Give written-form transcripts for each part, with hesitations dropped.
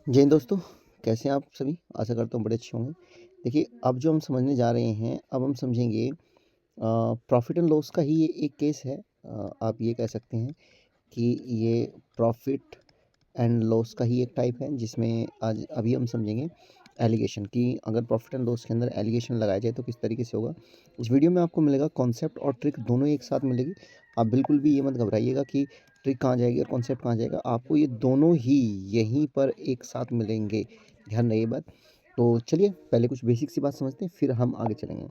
जय हिंद दोस्तों, कैसे हैं आप सभी? आशा करता हूँ बड़े अच्छे होंगे। देखिए, अब जो हम समझने जा रहे हैं, अब हम समझेंगे प्रॉफ़िट एंड लॉस का ही ये एक केस है। आप ये कह सकते हैं कि ये प्रॉफ़िट एंड लॉस का ही एक टाइप है, जिसमें आज अभी हम समझेंगे एलिगेशन कि अगर प्रॉफ़िट एंड लॉस के अंदर एलिगेशन लगाया जाए तो किस तरीके से होगा। इस वीडियो में आपको मिलेगा कॉन्सेप्ट और ट्रिक दोनों एक साथ मिलेगी। आप बिल्कुल भी ये मत घबराइएगा कि ट्रिक कहाँ जाएगी और कॉन्सेप्ट कहाँ जाएगा। आपको ये दोनों ही यहीं पर एक साथ मिलेंगे। ध्यान रहे ये बात। तो चलिए पहले कुछ बेसिक सी बात समझते हैं, फिर हम आगे चलेंगे।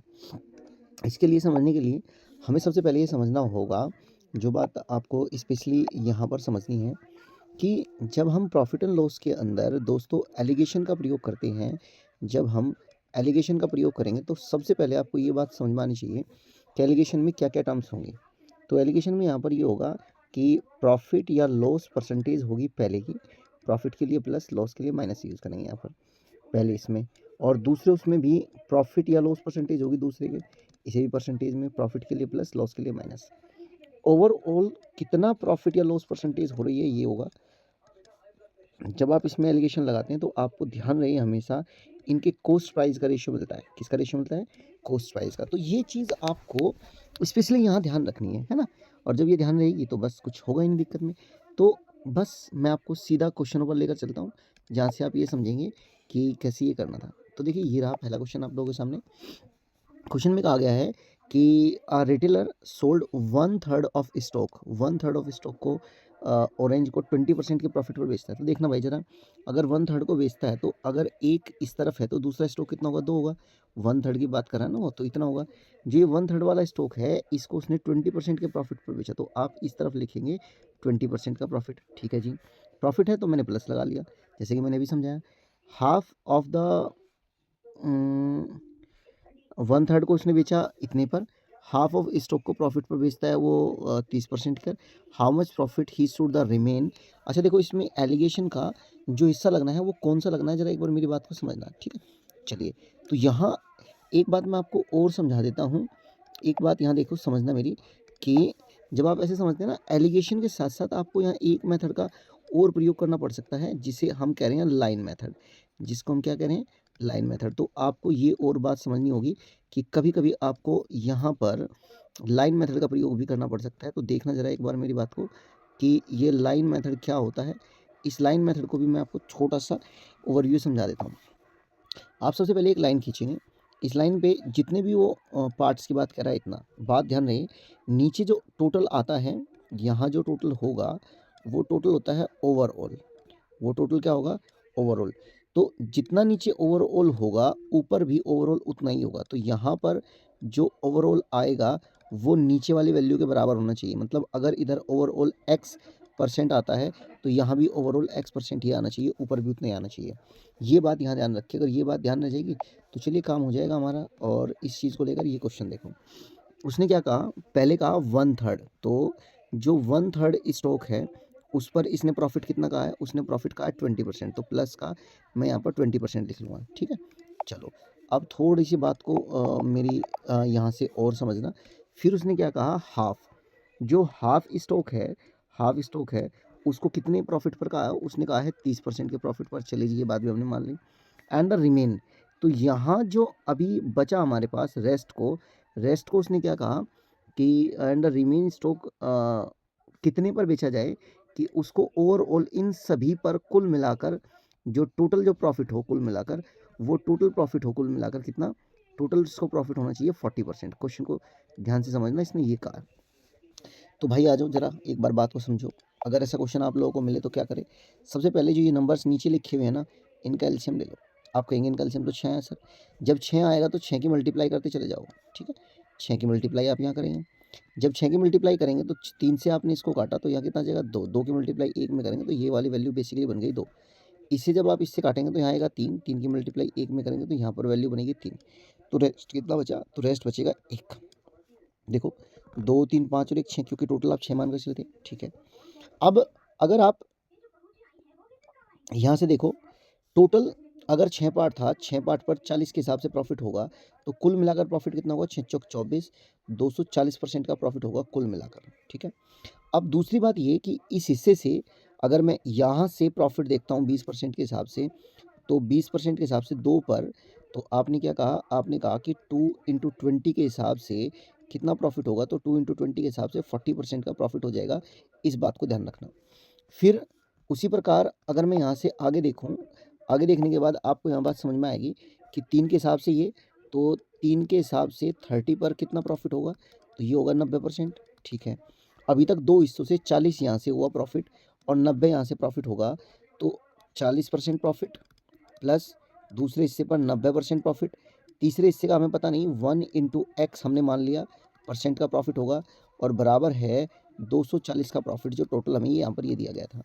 इसके लिए समझने के लिए हमें सबसे पहले ये समझना होगा, जो बात आपको स्पेशली यहाँ पर समझनी है कि जब हम प्रॉफ़िट एंड लॉस के अंदर दोस्तों एलिगेशन का प्रयोग करते हैं, जब हम एलिगेशन का प्रयोग करेंगे तो सबसे पहले आपको ये बात समझ में आनी चाहिए कि एलिगेशन में क्या-क्या टर्म्स होंगे। तो एलिगेशन में यहाँ पर ये होगा कि प्रॉफ़िट या लॉस परसेंटेज होगी पहले की, प्रॉफ़िट के लिए प्लस, लॉस के लिए माइनस यूज़ करेंगे यहाँ पर, पहले इसमें। और दूसरे उसमें भी प्रॉफ़िट या लॉस परसेंटेज होगी दूसरे के, इसे भी परसेंटेज में प्रॉफ़िट के लिए प्लस, लॉस के लिए माइनस। ओवरऑल कितना प्रॉफ़िट या लॉस परसेंटेज हो रही है ये होगा। जब आप इसमें एलिगेशन लगाते हैं तो आपको ध्यान रहे हमेशा इनके कॉस्ट प्राइस का रेशियो मिलता है। किसका रेशियो मिलता है? कॉस्ट प्राइस का। तो ये चीज़ आपको स्पेशली यहाँ ध्यान रखनी है ना? और जब ये ध्यान रहेगी तो बस कुछ होगा ही नहीं दिक्कत में। तो बस मैं आपको सीधा क्वेश्चनों पर लेकर चलता हूँ, जहाँ से आप ये समझेंगे कि कैसे ये करना था। तो देखिए, ये रहा पहला क्वेश्चन आप लोगों के सामने। क्वेश्चन में कहा गया है कि retailer sold 1/3 of stock, 1/3 of stock को ऑरेंज को 20% के प्रॉफिट पर बेचता है। तो देखना भाई जरा, अगर 1/3 को बेचता है तो अगर एक इस तरफ है तो दूसरा स्टॉक कितना होगा? 2 होगा। 1/3 की बात कर रहा है ना वो, तो इतना होगा। जो ये 1/3 वाला स्टॉक है इसको उसने 20% के प्रॉफिट पर बेचा, तो आप इस तरफ लिखेंगे 20% का प्रॉफिट। ठीक है जी, प्रॉफिट है तो मैंने प्लस लगा लिया, जैसे कि मैंने अभी समझाया। हाफ ऑफ द 1/3 को उसने बेचा इतने पर, हाफ ऑफ स्टॉक को प्रॉफिट पर बेचता है वो 30% कर। How much profit he should the remain. अच्छा देखो, इसमें एलिगेशन का जो हिस्सा लगना है वो कौन सा लगना है, जरा एक बार मेरी बात को समझना, ठीक है। चलिए, तो यहाँ एक बात मैं आपको और समझा देता हूँ। एक बात यहाँ देखो समझना मेरी, कि जब आप ऐसे समझते हैं ना एलिगेशन के साथ साथ आपको यहाँ एक मेथड का और प्रयोग करना पड़ सकता है, जिसे हम कह रहे हैं लाइन मेथड, जिसको हम क्या कह रहे हैं? Line method. तो आपको ये और बात समझनी होगी कि कभी-कभी आपको यहाँ पर लाइन मेथड का प्रयोग भी करना पड़ सकता है। तो देखना ज़रा एक बार मेरी बात को कि ये लाइन मेथड क्या होता है। इस लाइन मेथड को भी मैं आपको छोटा-सा ओवरव्यू समझा देता हूँ। आप सबसे पहले एक लाइन खींचेंगे। इस लाइन पे जितने भी वो पार्ट्स की बात कर रहा है इतना, बात ध्यान रहे, नीचे जो टोटल आता है, यहाँ जो टोटल होगा, वो टोटल होता है ओवरऑल। वो टोटल क्या होगा? ओवरऑल। तो जितना नीचे ओवरऑल होगा, ऊपर भी ओवरऑल उतना ही होगा। तो यहाँ पर जो ओवरऑल आएगा, वो नीचे वाली वैल्यू के बराबर होना चाहिए। मतलब अगर इधर ओवरऑल x% आता है, तो यहाँ भी ओवरऑल x% ही आना चाहिए, ऊपर भी उतना ही आना चाहिए। ये बात यहाँ ध्यान रखिए। अगर ये बात ध्यान रह जाएगी, तो चलिए काम हो जाएगा हमारा। और इस चीज़ को लेकर ये क्वेश्चन देखो। उसने क्या कहा? पहले कहा 1/3। तो जो 1/3 स्टॉक है, उस पर इसने प्रॉफिट कितना कहा है? उसने प्रॉफिट कहा है 20%। तो प्लस का मैं यहाँ पर 20% लिख लूँगा, ठीक है। चलो, अब थोड़ी सी बात को मेरी यहाँ से और समझना। फिर उसने क्या कहा? हाफ। जो हाफ स्टॉक है उसको कितने प्रॉफिट पर कहा है? उसने कहा है 30% के प्रॉफिट पर। चलिए जी, ये बात भी हमने मान ली। एंड द रिमेन, तो यहाँ जो अभी बचा हमारे पास रेस्ट को उसने क्या कहा कि एंड द रिमेन स्टॉक कितने पर बेचा जाए, कि उसको ओवरऑल इन सभी पर कुल मिलाकर जो टोटल जो प्रॉफिट हो कुल मिलाकर, वो टोटल प्रॉफिट हो कुल मिलाकर कितना? टोटल इसको प्रॉफिट होना चाहिए 40%। क्वेश्चन को ध्यान से समझना, इसने ये कहा। तो भाई आ जाओ जरा एक बार बात को समझो। अगर ऐसा क्वेश्चन आप लोगों को मिले तो क्या करें? सबसे पहले जो ये नंबर्स नीचे लिखे हुए हैं ना, इनका एलसीएम ले लो। आप कहेंगे इनका एलसीएम तो 6 है सर। जब 6 आएगा तो 6 की मल्टीप्लाई करते चले जाओ, ठीक है। 6 की मल्टीप्लाई आप यहाँ करेंगे। जब 6 की मल्टीप्लाई करेंगे तो 3 से आपने इसको काटा, तो यहाँ कितना आ जाएगा? 2। 2 की मल्टीप्लाई 1 में करेंगे तो ये वाली वैल्यू बेसिकली बन गई 2। इसे जब आप इससे काटेंगे तो यहाँ आएगा 3। 3 की मल्टीप्लाई 1 में करेंगे तो यहाँ पर वैल्यू बनेगी 3। तो रेस्ट कितना बचा? तो रेस्ट बचेगा 1। देखो, 2, 3, 5 और 1 6, क्योंकि टोटल आप 6 मान कर चलते, ठीक है। अब अगर आप यहाँ से देखो, टोटल अगर 6 पार्ट था, 6 पार्ट पर 40 के हिसाब से प्रॉफिट होगा, तो कुल मिलाकर प्रॉफिट कितना होगा? 6 चौक 24, 240% का प्रॉफिट होगा कुल मिलाकर, ठीक है। अब दूसरी बात ये कि इस हिस्से से अगर मैं यहाँ से प्रॉफिट देखता हूँ 20% के हिसाब से, तो 20% के हिसाब से 2 पर, तो आपने क्या कहा, आपने कहा कि 2 इंटू 20 के हिसाब से कितना प्रॉफिट होगा, तो 2 इंटू 20 के हिसाब से 40% का प्रॉफिट हो जाएगा। इस बात को ध्यान रखना। फिर उसी प्रकार अगर मैं यहाँ से आगे देखूँ, आगे देखने के बाद आपको यहाँ बात समझ में आएगी कि 3 के हिसाब से ये, तो 3 के हिसाब से 30 पर कितना प्रॉफिट होगा, तो ये होगा 90%। ठीक है, अभी तक 2 हिस्सों से 40 यहाँ से हुआ प्रॉफिट और 90 यहाँ से प्रॉफिट होगा, तो 40% प्रॉफिट प्लस दूसरे हिस्से पर 90% प्रॉफिट, तीसरे हिस्से का हमें पता नहीं, 1 इंटू एक्स हमने मान लिया परसेंट का प्रॉफिट होगा, और बराबर है 240 का प्रॉफिट, जो टोटल हमें यहाँ पर ये दिया गया था।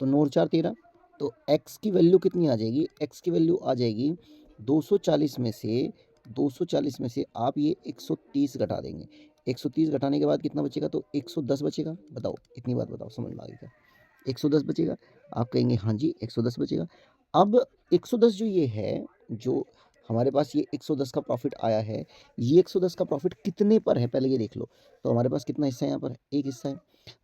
तो 9 और 4 13, तो एक्स की वैल्यू कितनी आ जाएगी, एक्स की वैल्यू आ जाएगी 240 में से, 240 में से आप ये 130 घटा देंगे। 130 घटाने के बाद कितना बचेगा, तो 110 बचेगा। बताओ, इतनी बात बताओ, समझ में आ गई क्या? 110 बचेगा। आप कहेंगे हाँ जी 110 बचेगा। अब 110 जो ये है, जो हमारे पास ये 110 का प्रॉफिट आया है, ये 110 का प्रॉफिट कितने पर है पहले ये देख लो। तो हमारे पास कितना हिस्सा है, यहाँ पर एक हिस्सा है।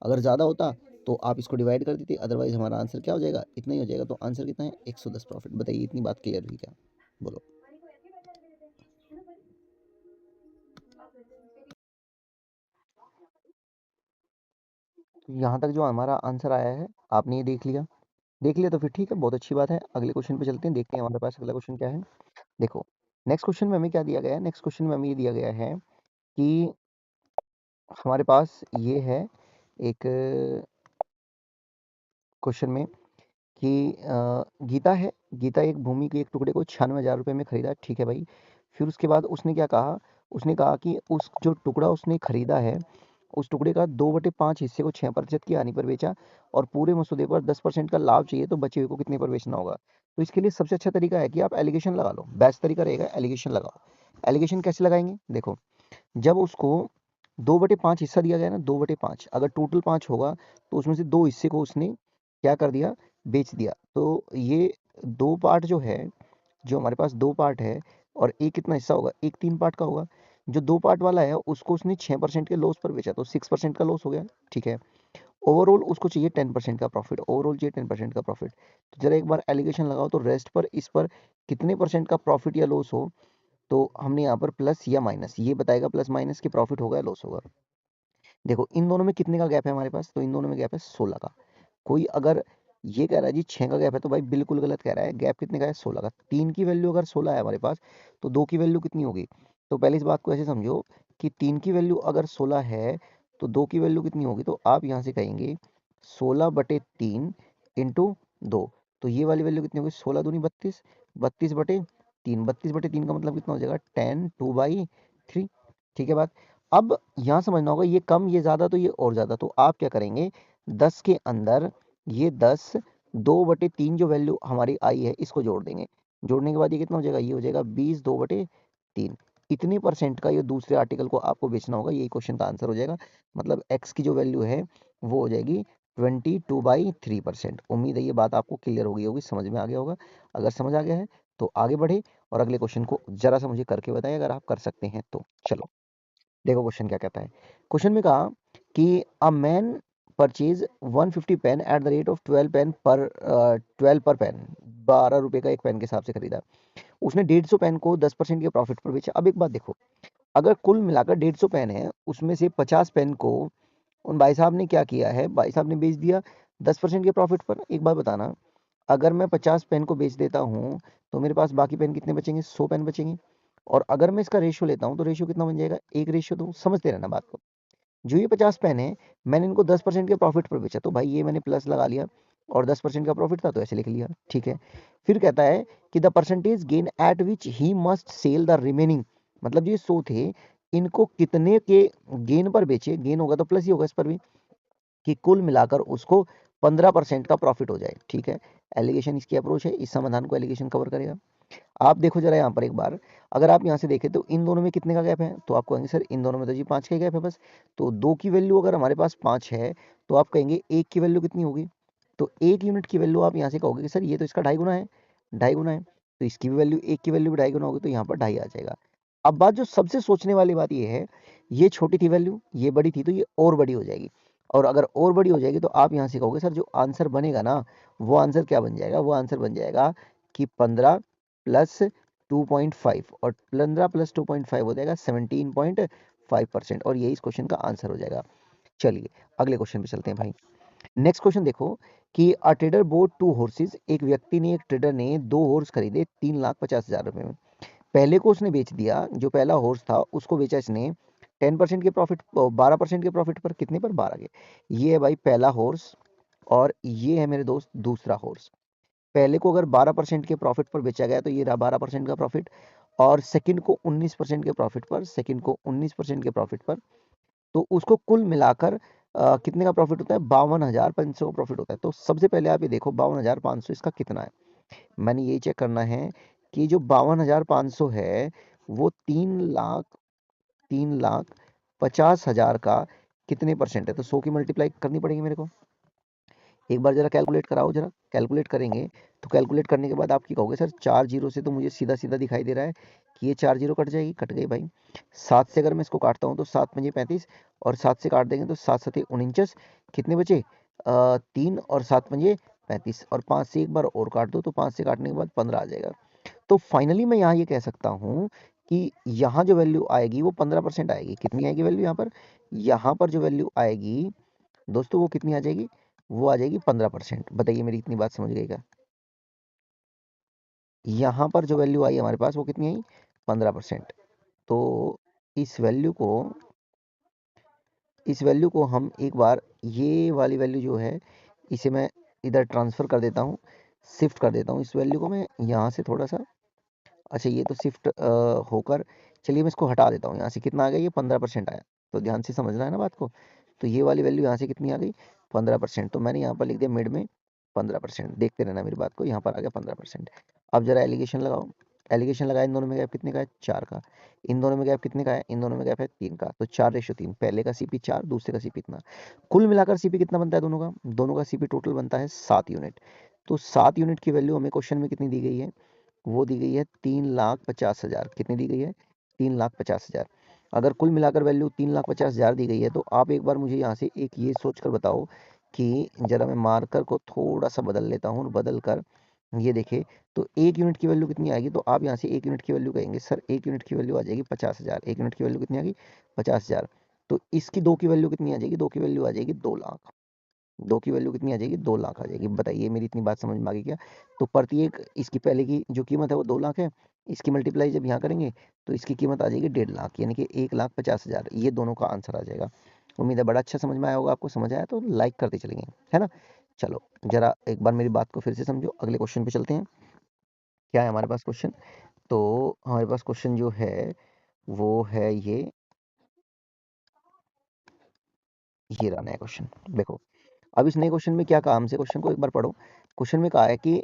अगर ज़्यादा होता तो आप इसको डिवाइड कर देते, अदरवाइज हमारा आंसर क्या हो जाएगा, इतना ही हो जाएगा। तो आंसर कितना है, 110 प्रॉफिट। बताइए, इतनी बात क्लियर हुई क्या? बोलो। यहाँ तक जो हमारा आंसर आया है आपने ये देख लिया, देख लिया तो फिर ठीक है, बहुत अच्छी बात है। अगले क्वेश्चन पे चलते हैं, देखते हैं हमारे पास अगला क्वेश्चन क्या है। देखो, नेक्स्ट क्वेश्चन में हमें क्या दिया गया है, नेक्स्ट क्वेश्चन में हमें ये दिया गया है कि हमारे पास ये है एक क्वेश्चन में कि गीता है, गीता एक भूमि के एक टुकड़े को 96,000 रुपये में खरीदा। ठीक है भाई। फिर उसके बाद उसने क्या कहा, उसने कहा कि उस जो टुकड़ा उसने खरीदा है, उस टुकड़े का 2/5 हिस्से को 6% की हानि पर बेचा, और पूरे मसौदे पर 10% का लाभ चाहिए, तो बचे हुए को कितने पर बेचना होगा। तो इसके लिए सबसे अच्छा तरीका है कि आप एलिगेशन लगा लो, बेस्ट तरीका रहेगा एलिगेशन लगाओ। एलिगेशन कैसे लगाएंगे, देखो, जब उसको 2/5 हिस्सा दिया गया ना, 2/5, अगर टोटल 5 होगा तो उसमें से 2 हिस्से को उसने क्या कर दिया, बेच दिया। तो ये 2 पार्ट जो है, जो हमारे पास 2 पार्ट है, और एक कितना हिस्सा होगा, एक 3 पार्ट का होगा। जो 2 पार्ट वाला है उसको उसने 6% के लॉस पर बेचा, तो 6% का लॉस हो गया। ठीक है, ओवरऑल उसको चाहिए 10% का प्रॉफिट, ओवरऑल चाहिए 10% का प्रॉफिट। तो जरा एक बार एलिगेशन लगाओ, तो रेस्ट पर, इस पर कितने परसेंट का प्रॉफिट या लॉस हो, तो हमने यहाँ पर प्लस या माइनस ये बताएगा, प्लस माइनस की प्रॉफिट होगा या लॉस होगा। देखो, इन दोनों में कितने का गैप है हमारे पास, तो इन दोनों में गैप है 16 का। कोई अगर ये कह रहा है जी 6 का गैप है, तो भाई बिल्कुल गलत कह रहा है, गैप कितने का है, 16 का। 3 की वैल्यू अगर 16 है हमारे पास, तो 2 की वैल्यू कितनी होगी। तो पहले इस बात को ऐसे समझो कि 3 की वैल्यू अगर 16 है, तो 2 की वैल्यू कितनी होगी, तो आप यहाँ से कहेंगे 16/3 इंटू 2। तो ये वाली वैल्यू कितनी होगी, 16 दूनी 32, 32/3, 32/3 का मतलब कितना हो जाएगा, 10 2/3। ठीक है बात। अब यहाँ समझना होगा, ये कम ये ज़्यादा, तो ये और ज़्यादा, तो आप क्या करेंगे, 10 के अंदर ये 10, 2/3 जो वैल्यू हमारी आई है इसको जोड़ देंगे। जोड़ने के बाद ये कितना हो जाएगा, ये हो जाएगा 20 2/3। इतनी परसेंट का ये दूसरे आर्टिकल को आपको बेचना होगा, यही क्वेश्चन का आंसर हो जाएगा। मतलब एक्स की जो वैल्यू है वो हो जाएगी 22/3%। उम्मीद है ये बात आपको क्लियर हो गई होगी, समझ में आ गया होगा। अगर समझ आ गया है तो आगे बढ़े और अगले क्वेश्चन को जरा सा मुझे करके बताएं, अगर आप कर सकते हैं तो। चलो, देखो क्वेश्चन क्या कहता है। क्वेश्चन में कहा कि a man purchase 150 pen at the rate of 12 पर पेन, 12 रुपए का एक पेन के हिसाब से खरीदा। उसने 150 पेन को 10% के प्रॉफिट पर बेचा। अब एक बात देखो, अगर कुल मिलाकर 150 पेन है, उसमें से 50 पेन को उन भाई साहब ने क्या किया है, भाई साहब ने बेच दिया 10% के प्रॉफिट पर। एक बात बताना, अगर मैं 50 पेन को बेच देता हूँ, तो मेरे पास बाकी पेन कितने बचेंगे, 100 पेन बचेंगे। और अगर मैं इसका रेशियो लेता हूँ, तो रेशियो कितना बन जाएगा, 1:2। समझते रहना बात को। जो ये 50 पेन है, मैंने इनको 10% के प्रॉफिट पर बेचा, तो भाई ये मैंने प्लस लगा लिया, और 10% का प्रॉफिट था तो ऐसे लिख लिया। ठीक है, फिर कहता है कि the percentage gain at which he must sell the remaining, मतलब जो ये 100 थे, इनको कितने के गेन पर बेचे, गेन होगा तो प्लस ही होगा इस पर भी, कि कुल मिलाकर उसको 15% का प्रॉफिट हो जाए। ठीक है, एलिगेशन इसकी अप्रोच है, इस समाधान को एलिगेशन कवर करेगा। आप देखो जरा यहाँ पर एक बार, अगर आप यहाँ से देखें तो इन दोनों में कितने का गैप है, तो आप कहेंगे सर इन दोनों में तो जी 5 का गैप है बस। तो 2 की वैल्यू अगर हमारे पास 5 है, तो आप कहेंगे 1 की वैल्यू कितनी होगी, तो 1 यूनिट की वैल्यू आप यहाँ से कहोगे कि सर ये तो इसका 2.5 गुना है, 2.5 गुना है, तो इसकी भी वैल्यू, 1 की वैल्यू भी 2.5 गुना होगी, तो यहाँ पर 2.5 आ जाएगा। अब बात जो सबसे सोचने वाली बात ये है, ये छोटी थी वैल्यू, ये बड़ी थी, तो ये और बड़ी हो जाएगी। और अगर और बड़ी हो जाएगी तो आप यहाँ से कहोगे सर जो आंसर बनेगा ना, वो आंसर क्या बन जाएगा, वो आंसर बन जाएगा कि 15 प्लस 2.5, और 15 प्लस 2.5 हो जाएगा 17.5%, और यही इस क्वेश्चन का आंसर हो जाएगा। चलिए अगले क्वेश्चन पे चलते हैं भाई। नेक्स्ट क्वेश्चन देखो कि अ ट्रेडर बोट 2 हॉर्सेस, एक व्यक्ति ने, एक ट्रेडर ने 2 हॉर्स खरीदे 3,50,000 रुपए में। पहले को उसने बेच दिया, जो पहला हॉर्स था उसको बेचा इसने 10% के प्रॉफिट, 12% के प्रॉफिट पर, कितने पर, 12 के। ये है भाई पहला हॉर्स, और ये है मेरे दोस्त दूसरा हॉर्स। पहले को अगर 12% के प्रॉफिट पर बेचा गया तो ये रहा 12% का प्रॉफिट, और सेकंड को 19% के प्रॉफिट पर, सेकंड को 19% के प्रॉफिट पर, तो उसको कुल मिलाकर कितने का प्रॉफिट होता है, 52,500 का प्रॉफिट होता है। तो सबसे पहले आप ये देखो 52,500 इसका कितना है, मैंने यही चेक करना है कि जो 52,500 है वो 3,50,000 का कितने परसेंट है। तो 100 की मल्टीप्लाई करनी पड़ेगी मेरे को, एक बार जरा कैलकुलेट कराओ, जरा कैलकुलेट करेंगे। तो कैलकुलेट करने के बाद आप क्या कहोगे, सर 4 जीरो से तो मुझे सीधा सीधा दिखाई दे रहा है कि ये 4 जीरो कट जाएगी, कट गई भाई। 7 से अगर मैं इसको काटता हूँ तो 7 पंजे 35, और 7 से काट देंगे तो 7 सते 49, कितने बचे, 3, और 7 पंजे 35, और 5 से एक बार और काट दो तो 5 से काटने के बाद 15 आ जाएगा। तो फाइनली मैं यहाँ ये कह सकता हूँ कि यहाँ जो वैल्यू आएगी वो 15% आएगी। कितनी आएगी वैल्यू यहाँ पर, यहाँ पर जो वैल्यू आएगी दोस्तों वो कितनी आ जाएगी, वो आ जाएगी 15%। बताइए मेरी इतनी बात समझ गए क्या। यहाँ पर जो वैल्यू आई हमारे पास वो कितनी आई, 15%। तो इस वैल्यू को इस वैल्यू को हम एक बार, ये वाली वैल्यू जो है इसे मैं इधर ट्रांसफ़र कर देता हूँ, शिफ्ट कर देता हूँ इस वैल्यू को मैं यहाँ से थोड़ा सा। अच्छा ये तो शिफ्ट होकर, चलिए मैं इसको हटा देता हूँ यहाँ से। कितना आ गया, ये 15% आया। तो ध्यान से समझना है ना बात को। तो ये वाली वैल्यू यहाँ से कितनी आ गई, 15%। तो मैंने यहाँ पर लिख दिया मिड में 15%। देखते रहना मेरी बात को, यहाँ पर आ गया 15%। अब जरा एलिगेशन लगाओ, एलिगेशन लगाया, इन दोनों में गैप कितने का है, 4 का। इन दोनों में गैप कितने का है, इन दोनों में गैप है 3 का। तो 4:3, पहले का सीपी 4, दूसरे का सीपी इतना। कुल मिलाकर सीपी कितना बनता है दोनों का सीपी टोटल बनता है 7 यूनिट। तो 7 यूनिट की वैल्यू हमें क्वेश्चन में कितनी दी गई है, वो दी गई है 3,50,000। कितनी दी गई है, 3,50,000। अगर कुल मिलाकर वैल्यू 3,50,000 दी गई है तो आप एक बार मुझे यहाँ से एक ये सोच कर बताओ कि जरा मैं मार्कर को थोड़ा सा बदल लेता हूँ, और बदल कर ये देखे तो एक यूनिट की वैल्यू कितनी आएगी। तो आप यहाँ से एक यूनिट की वैल्यू कहेंगे, सर एक यूनिट की वैल्यू आ जाएगी 50,000। एक यूनिट की वैल्यू कितनी आ गई, 50,000। तो इसकी दो की वैल्यू कितनी आ जाएगी, दो की वैल्यू आ जाएगी 2,00,000। दो की वैल्यू कितनी आ जाएगी, 2,00,000 आ जाएगी। बताइए मेरी इतनी बात समझ में आ गई क्या। तो प्रत्येक इसकी पहले की जो कीमत है वो 2,00,000 है, इसकी मल्टीप्लाई जब यहाँ करेंगे तो इसकी कीमत आ जाएगी 1,50,000, यानी कि 1,50,000। ये दोनों का आंसर आ जाएगा। उम्मीद है बड़ा अच्छा समझ में आया होगा आपको। समझ आया तो लाइक करते चलेंगे, है ना। चलो जरा एक बार मेरी बात को फिर से समझो, अगले क्वेश्चन पे चलते हैं। क्या है हमारे पास क्वेश्चन, तो हमारे पास क्वेश्चन जो है वो है ये रहा नया क्वेश्चन। देखो अब इस नए क्वेश्चन में क्या कहा हमसे, क्वेश्चन को एक बार पढ़ो। क्वेश्चन में कहा है कि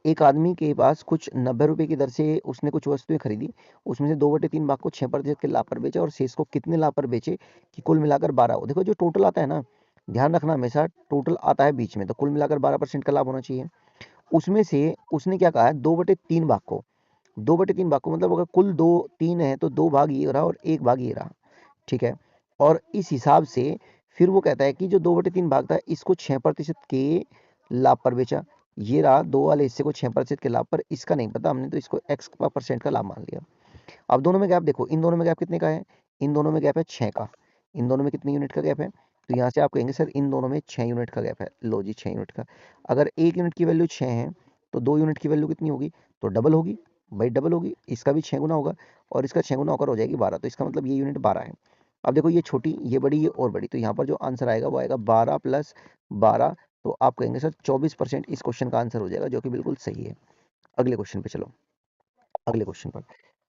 एक आदमी के पास कुछ 90 रुपए की दर से उसने कुछ वस्तुएं खरीदी, उसमें से 2/3 भाग को 6% के लाभ पर बेचा, और शेष को कितने लाभ पर बेचे कि कुल मिलाकर 12 हो। देखो जो टोटल आता है ना, ध्यान रखना हमेशा टोटल आता है बीच में, तो कुल मिलाकर 12% का लाभ होना चाहिए। उसमें से उसने क्या कहा है, 2/3 भाग को, 2/3 भाग को मतलब अगर कुल 2/3 है तो 2 भाग ये रहा और 1 भाग ये रहा, ठीक है। और इस हिसाब से फिर वो कहता है कि जो 2/3 भाग था इसको 6% के लाभ पर बेचा। ये रहा दो वाले हिस्से को 6% के लाभ पर, इसका नहीं पता हमने, तो इसको x का परसेंट का लाभ मान लिया। अब दोनों में गैप देखो, इन दोनों में गैप कितने का है, इन दोनों में गैप है 6 का। इन दोनों में कितने यूनिट का गैप है, तो यहाँ से आप कहेंगे सर इन दोनों में 6 यूनिट का गैप है। लो जी 6 यूनिट का। अगर एक यूनिट की वैल्यू 6 है तो 2 यूनिट की वैल्यू कितनी होगी, तो डबल होगी भाई, डबल होगी। इसका भी 6 गुना होगा और इसका 6 गुना होकर हो जाएगी 12, तो इसका मतलब ये यूनिट 12 है। अब देखो ये छोटी, ये बड़ी, ये और बड़ी, तो यहाँ पर जो आंसर आएगा वो आएगा 12 + 12। तो आप कहेंगे सर 24% इस क्वेश्चन का आंसर हो जाएगा, जो कि बिल्कुल सही है। अगले क्वेश्चन पे चलो, अगले क्वेश्चन पर।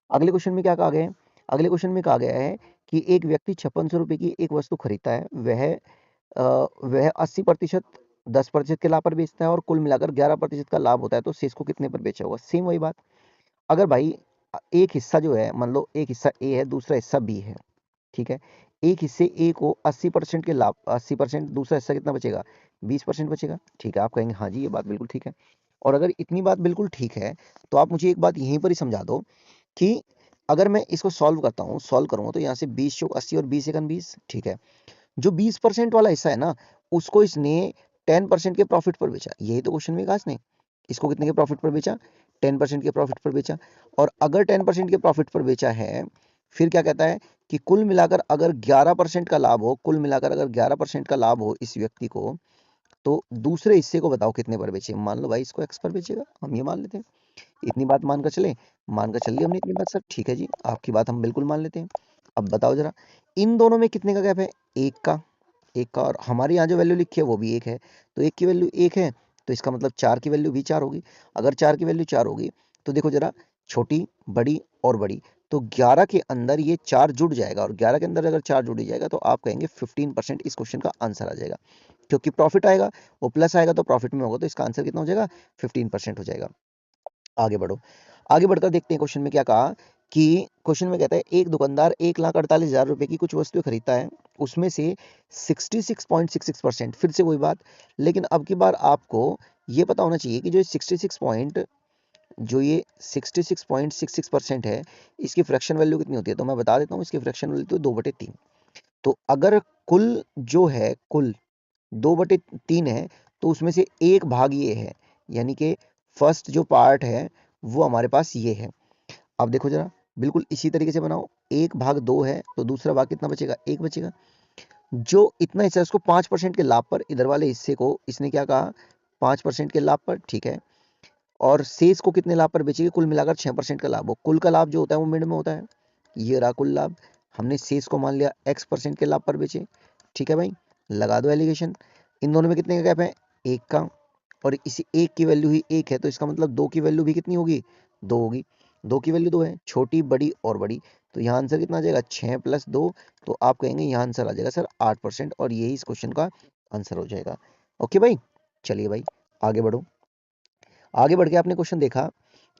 अगले क्वेश्चन में क्या कहा गया है, अगले क्वेश्चन में कहा गया है कि एक व्यक्ति 5600 रुपये की एक वस्तु खरीदता है, वह 80% 10% के लाभ पर बेचता है और कुल मिलाकर 11% का लाभ होता है, तो शेष को कितने पर बेचा होगा। सेम वही बात। अगर भाई एक हिस्सा जो है, मान लो एक हिस्सा ए है, दूसरा हिस्सा बी है, ठीक है। एक हिस्से ए को 80% के लाभ, 80%, दूसरा हिस्सा कितना बचेगा, 20% बचेगा, ठीक है। आप कहेंगे हाँ जी ये बात बिल्कुल ठीक है। और अगर इतनी बात बिल्कुल ठीक है तो आप मुझे एक बात यहीं पर ही समझा दो कि अगर मैं इसको सॉल्व करता हूँ, सॉल्व करूँगा तो यहाँ से 20 चौक 80 और 20 एकन 20, ठीक है। जो 20% वाला हिस्सा है ना, उसको इसने 10% के प्रॉफिट पर बेचा। यही तो क्वेश्चन में कहा इसने। इसको कितने के प्रॉफिट पर बेचा? 10% के प्रॉफिट पर बेचा। और अगर 10% के प्रॉफिट पर बेचा है, फिर क्या कहता है कि कुल मिलाकर अगर 11% का लाभ हो, कुल मिलाकर अगर 11% का लाभ हो इस व्यक्ति को, तो दूसरे हिस्से को बताओ कितने पर बेचे। मान लो भाई इसको एक्स पर बेचेगा, हम ये मान लेते हैं। इतनी बात मानकर चले, मानकर चल ली हमने इतनी बात सर, ठीक है जी, आपकी बात हम बिल्कुल मान लेते हैं। अब बताओ जरा, इन दोनों में कितने का गैप है? एक का, और हमारे यहाँ जो वैल्यू लिखी है वो भी एक है, तो एक की वैल्यू एक है, तो इसका मतलब 4 की वैल्यू भी 4 होगी। अगर 4 की वैल्यू 4 होगी तो देखो जरा, छोटी, बड़ी और बड़ी, तो 11 के अंदर ये 4 जुड़ जाएगा, और 11 के अंदर अगर 4 जुड़ जाएगा तो आप कहेंगे 15% इस क्वेश्चन का आंसर आ जाएगा। क्योंकि प्रॉफिट आएगा, वो प्लस आएगा तो प्रॉफिट में होगा, तो इसका आंसर कितना हो जाएगा? 15% हो जाएगा। आगे बढ़ो, आगे बढ़कर देखते हैं क्वेश्चन में क्या कहा। कि क्वेश्चन में कहता है एक दुकानदार 1,48,000 रुपए की कुछ वस्तुएं खरीदता है, उसमें से 66.66%, फिर से वही बात, लेकिन अब की बार आपको ये पता होना चाहिए कि जो ये 66.66% है, इसकी फ्रैक्शन वैल्यू कितनी होती है। तो मैं बता देता हूँ, इसकी फ्रैक्शन वैल्यू तो 2/3। तो अगर कुल जो है, कुल 2/3 है, तो उसमें से एक भाग ये है, यानी कि फर्स्ट जो पार्ट है वो हमारे पास ये है। अब देखो जरा, बिल्कुल इसी तरीके से बनाओ, 1/2 है तो दूसरा भाग कितना बचेगा? 1 बचेगा। जो इतना हिस्सा है उसको 5% के लाभ पर, इधर वाले हिस्से को इसने क्या कहा? 5% के लाभ पर, ठीक है। और शेष को कितने लाभ पर बेचेगी? कुल मिलाकर 6% का लाभ हो। कुल का लाभ जो होता है वो मिड में होता है, ये रहा कुल लाभ। हमने शेष को मान लिया x% के लाभ पर बेचे, ठीक है भाई, लगा दो एलिगेशन। इन दोनों में कितने का गैप है? एक का, और इसी एक की वैल्यू ही एक है, तो इसका मतलब दो की वैल्यू भी कितनी होगी? 2 होगी। दो की वैल्यू 2 है, छोटी, बड़ी और बड़ी, तो यहाँ आंसर कितना आ जाएगा? 6 + 2, तो आप कहेंगे यहाँ आंसर आ जाएगा सर 8%, और यही इस क्वेश्चन का आंसर हो जाएगा। ओके भाई, चलिए भाई आगे बढ़ो। आगे बढ़ के आपने क्वेश्चन देखा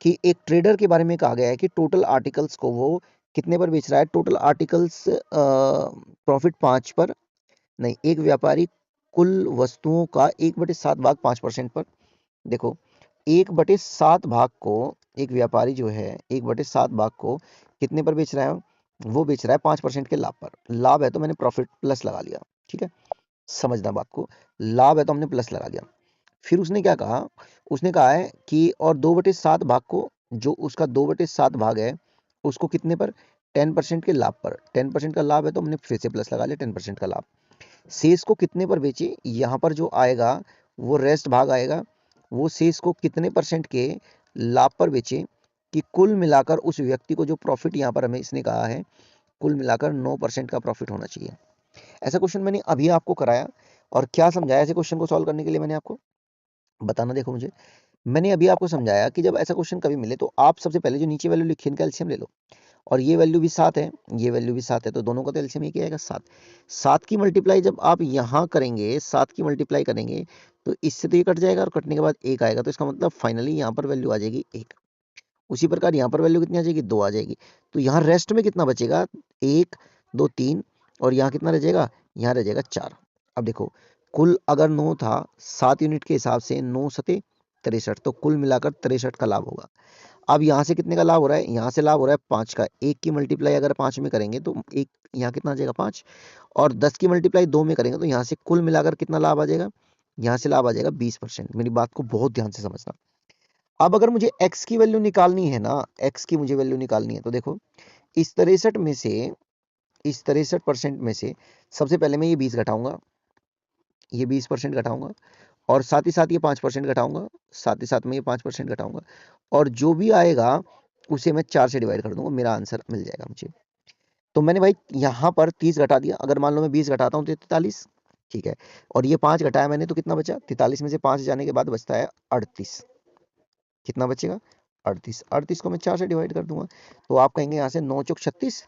कि एक ट्रेडर के बारे में कहा गया है कि टोटल आर्टिकल्स को वो कितने पर बेच रहा है? टोटल आर्टिकल्स प्रॉफिट 5 पर, नहीं, एक व्यापारी कुल वस्तुओं का 1/7 भाग 5% पर। देखो, 1/7 भाग को एक व्यापारी जो है 1/7 भाग को कितने पर बेच रहा है? वो बेच रहा है 5% के लाभ पर। लाभ है तो मैंने प्रॉफिट प्लस लगा लिया, ठीक है, समझना बात को। लाभ है तो हमने प्लस लगा दिया। फिर उसने क्या कहा? उसने कहा है कि और 2/7 भाग को, जो उसका 2/7 भाग है, उसको कितने पर? 10% के लाभ पर। 10% का लाभ है तो हमने फिर से प्लस लगा लिया, 10% का लाभ। शेष को कितने पर बेचे? यहाँ पर जो आएगा वो रेस्ट भाग आएगा, वो शेष को कितने परसेंट के लाभ पर बेचे कि कुल मिलाकर उस व्यक्ति को जो प्रॉफिट यहाँ पर हमें इसने कहा है, कुल मिलाकर 9% का प्रॉफिट होना चाहिए। ऐसा क्वेश्चन मैंने अभी आपको कराया, और क्या समझाया ऐसे क्वेश्चन को सॉल्व करने के लिए मैंने आपको? बताना, देखो मुझे, मैंने अभी आपको समझाया कि जब ऐसा क्वेश्चन कभी मिले तो आप सबसे पहले जो नीचे वैल्यू लिखी है इनका एलसीएम ले लो। और ये वैल्यू भी 7 है, ये वैल्यू भी 7 है, तो दोनों का तो एलसीएम ही क्या आएगा? 7। 7 की मल्टीप्लाई जब आप यहाँ करेंगे, 7 की मल्टीप्लाई करेंगे, तो इससे तो ये कट जाएगा, और कटने के बाद 1 आएगा, तो इसका मतलब फाइनली यहाँ पर वैल्यू आ जाएगी 1। उसी प्रकार यहाँ पर वैल्यू कितनी आ जाएगी? 2 आ जाएगी। तो यहाँ रेस्ट में कितना बचेगा? 1, 2, 3, और यहाँ कितना रह जाएगा? यहाँ रह जाएगा 4। अब देखो, कुल अगर 9 था, 7 यूनिट के हिसाब से 9 सते 63, तो कुल मिलाकर 63 का लाभ होगा। अब यहाँ से कितने का लाभ हो रहा है? यहाँ से लाभ हो रहा है 5 का। 1 की मल्टीप्लाई अगर 5 में करेंगे तो एक यहाँ कितना आ जाएगा? 5, और 10 की मल्टीप्लाई 2 में करेंगे तो यहाँ से कुल मिलाकर कितना लाभ आ जाएगा? यहाँ से लाभ आ जाएगा 20%। मेरी बात को बहुत ध्यान से समझना। अब अगर मुझे x की वैल्यू निकालनी है ना, x की मुझे वैल्यू निकालनी है, तो देखो, इस 63 में से, इस 63% में से सबसे पहले मैं ये 20 घटाऊंगा, ये 20% घटाऊंगा, और साथ ही साथ ये 5% घटाऊंगा, साथ ही साथ में ये 5% घटाऊंगा, और जो भी आएगा उसे मैं 4 से डिवाइड कर दूंगा, मेरा आंसर मिल जाएगा मुझे। तो मैंने भाई यहाँ पर 30 घटा दिया, अगर मान लो मैं 20 घटाता हूँ तो 43, ठीक है, और ये 5 घटाया मैंने तो कितना बचा? 43 में से 5 जाने के बाद बचता है 38। कितना बचेगा? 38। 38 को मैं 4 से डिवाइड कर दूंगा, तो आप कहेंगे यहाँ से 9 चौक 36,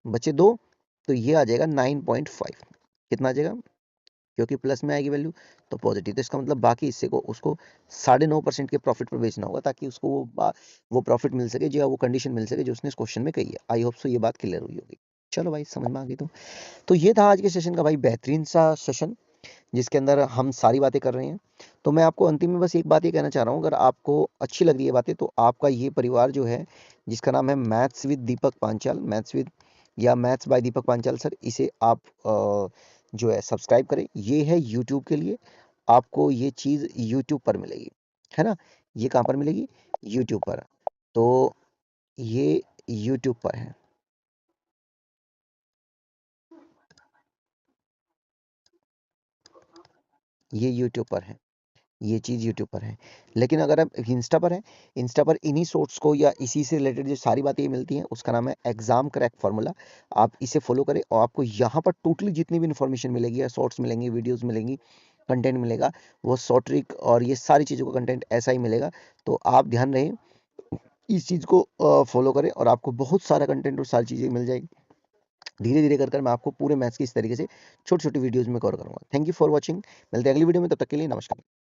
बचे 2, तो ये आ जाएगा 9.5। कितना आ जाएगा? क्योंकि प्लस में आएगी वैल्यू तो पॉजिटिव, तो इसका मतलब बाकी हिस्से को उसको 9.5% के प्रॉफिट पर बेचना होगा, ताकि उसको वो प्रॉफिट मिल सके, जो वो कंडीशन मिल सके जो उसने इस क्वेश्चन में कही है। आई होप सो ये बात क्लियर हुई होगी। चलो भाई, समझ में आ गई। तो ये था आज के सेशन का भाई बेहतरीन सा सेशन, जिसके अंदर हम सारी बातें कर रहे हैं। तो मैं आपको अंतिम में बस एक बात ये कहना चाह रहा हूँ, अगर आपको अच्छी लग रही है बातें, तो आपका ये परिवार जो है, जिसका नाम है maths with Deepak Panchal, maths with या maths by Deepak Panchal sir, इसे आप जो है सब्सक्राइब करें। ये है यूट्यूब के लिए, आपको ये चीज़ यूट्यूब पर मिलेगी, है ना? ये कहाँ पर मिलेगी? यूट्यूब पर। तो ये यूट्यूब पर है। ये यूट्यूब पर है। ये चीज़ यूट्यूब पर है। लेकिन अगर आप इंस्टा पर हैं, इंस्टा पर इन्हीं शॉर्ट्स को या इसी से रिलेटेड जो सारी बातें मिलती हैं, उसका नाम है एग्ज़ाम क्रैक फ़ॉर्मूला। आप इसे फ़ॉलो करें और आपको यहाँ पर टोटली जितनी भी इन्फॉर्मेशन मिलेगी या शॉर्ट्स मिलेंगी, वीडियोज़ मिलेंगी, कंटेंट मिलेगा, वो शॉर्ट ट्रिक और ये सारी चीज़ों का कंटेंट ऐसा ही मिलेगा। तो आप ध्यान रहे इस चीज़ को फ़ॉलो करें और आपको बहुत सारा कंटेंट और सारी चीज़ें मिल जाएगी। धीरे-धीरे कर मैं आपको पूरे मैथ्स की इस तरीके से छोटी-छोटी वीडियोज़ में कवर करूँगा। Thank you for watching. मिलते हैं अगली वीडियो में, तब तक के लिए नमस्कार।